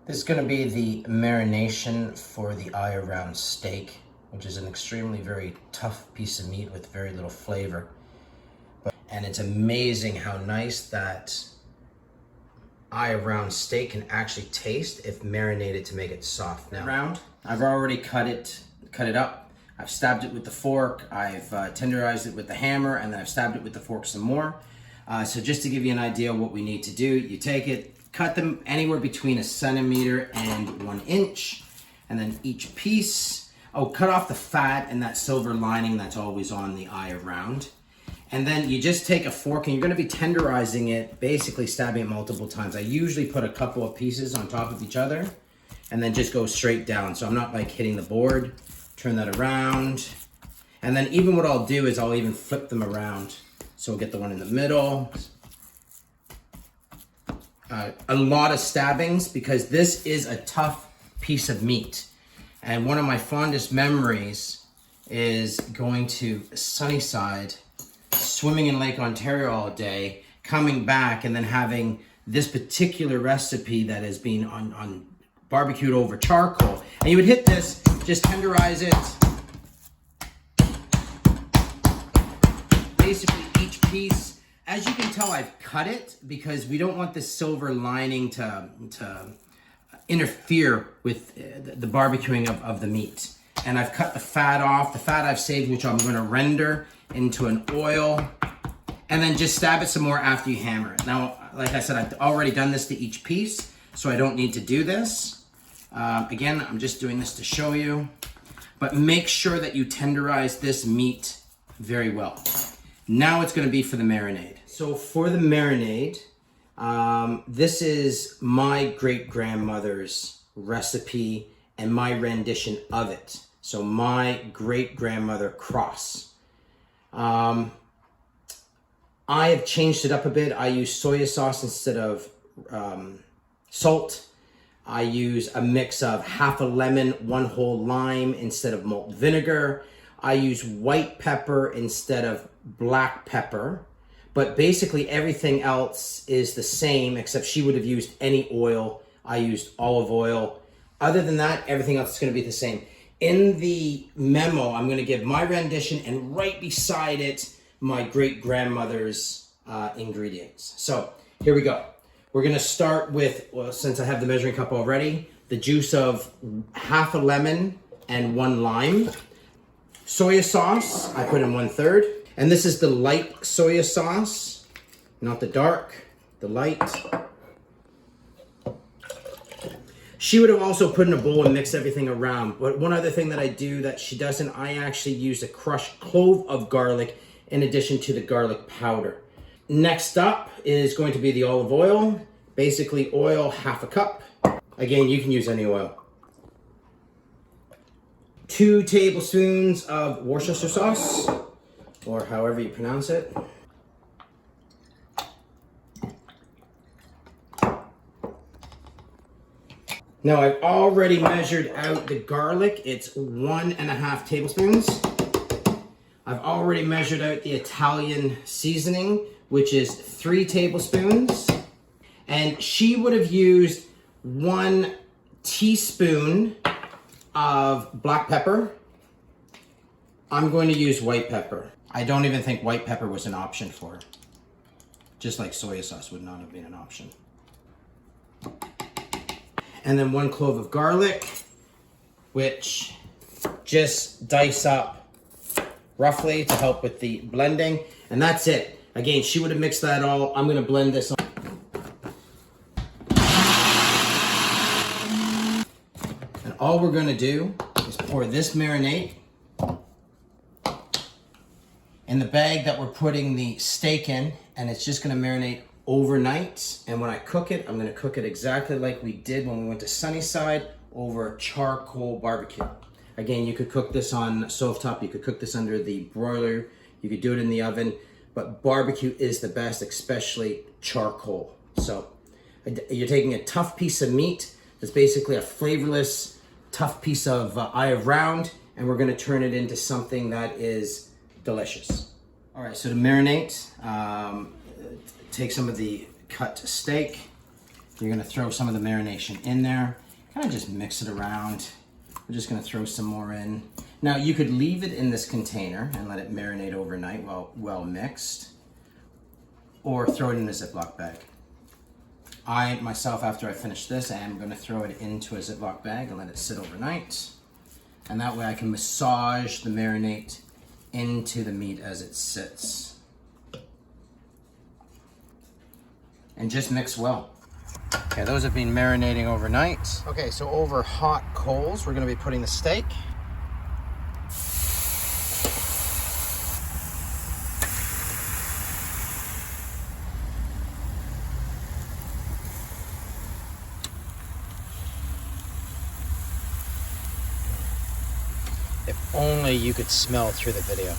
This is going to be the marination for the eye around steak, which is an extremely very tough piece of meat with very little flavor. And it's amazing how nice that eye around steak can actually taste if marinated to make it soft. Now, I've already cut it up. I've stabbed it with the fork. I've tenderized it with the hammer, and then I've stabbed it with the fork some more. So just to give you an idea of what we need to do, you take it, cut them anywhere between 1 centimeter and 1 inch, and then each piece, cut off the fat and that silver lining that's always on the eye around. And then you just take a fork and you're gonna be tenderizing it, basically stabbing it multiple times. I usually put a couple of pieces on top of each other and then just go straight down. So I'm not like hitting the board, turn that around. And then even what I'll do is I'll even flip them around. So we'll get the one in the middle. A lot of stabbings because this is a tough piece of meat. And one of my fondest memories is going to Sunnyside, swimming in Lake Ontario all day, coming back and then having this particular recipe that has been on barbecued over charcoal. And you would hit this, just tenderize it. Basically each piece, as you can tell, I've cut it because we don't want this silver lining to interfere with the barbecuing of the meat. And I've cut the fat off. The fat I've saved, which I'm gonna render into an oil, and then just stab it some more after you hammer it. Now, like I said, I've already done this to each piece, so I don't need to do this. Again, I'm just doing this to show you, but make sure that you tenderize this meat very well. Now it's gonna be for the marinade. So for the marinade, this is my great-grandmother's recipe and my rendition of it. So my great-grandmother Cross. I have changed it up a bit. I use soya sauce instead of salt. I use a mix of half a lemon, 1 whole lime instead of malt vinegar. I use white pepper instead of black pepper. But basically everything else is the same, except she would have used any oil. I used olive oil. Other than that, everything else is going to be the same. In the memo, I'm going to give my rendition and right beside it, my great-grandmother's ingredients. So here we go. We're going to start with, well, since I have the measuring cup already, the juice of half a lemon and 1 lime. Soya sauce, I put in 1/3. And this is the light soya sauce, not the dark, the light. She would have also put in a bowl and mixed everything around. But one other thing that I do that she doesn't, I actually use a crushed clove of garlic in addition to the garlic powder. Next up is going to be the olive oil. Basically oil, half a cup. Again, you can use any oil. 2 tablespoons of Worcester sauce, or however you pronounce it. Now I've already measured out the garlic. It's 1.5 tablespoons. I've already measured out the Italian seasoning, which is 3 tablespoons. And she would have used 1 teaspoon of black pepper. I'm going to use white pepper. I don't even think white pepper was an option for her. Just like soya sauce would not have been an option. And then 1 clove of garlic, which just dice up roughly to help with the blending. And that's it. Again, she would have mixed that all. I'm gonna blend this on. And all we're gonna do is pour this marinade in the bag that we're putting the steak in, and it's just gonna marinate overnight. And when I cook it, I'm gonna cook it exactly like we did when we went to Sunnyside over charcoal barbecue. Again, you could cook this on stovetop, you could cook this under the broiler, you could do it in the oven, but barbecue is the best, especially charcoal. So you're taking a tough piece of meat that's basically a flavorless, tough piece of eye of round, and we're gonna turn it into something that is delicious. All right, so to marinate, take some of the cut steak, You're gonna throw some of the marination in there, kind of just mix it around. We're just gonna throw some more in. Now you could leave it in this container and let it marinate overnight well mixed, or throw it in a Ziploc bag. I, myself, after I finish this, I am gonna throw it into a Ziploc bag and let it sit overnight. And that way I can massage the marinade into the meat as it sits. And just mix well. Okay, those have been marinating overnight. Okay, so over hot coals, we're gonna be putting the steak. If only you could smell through the video.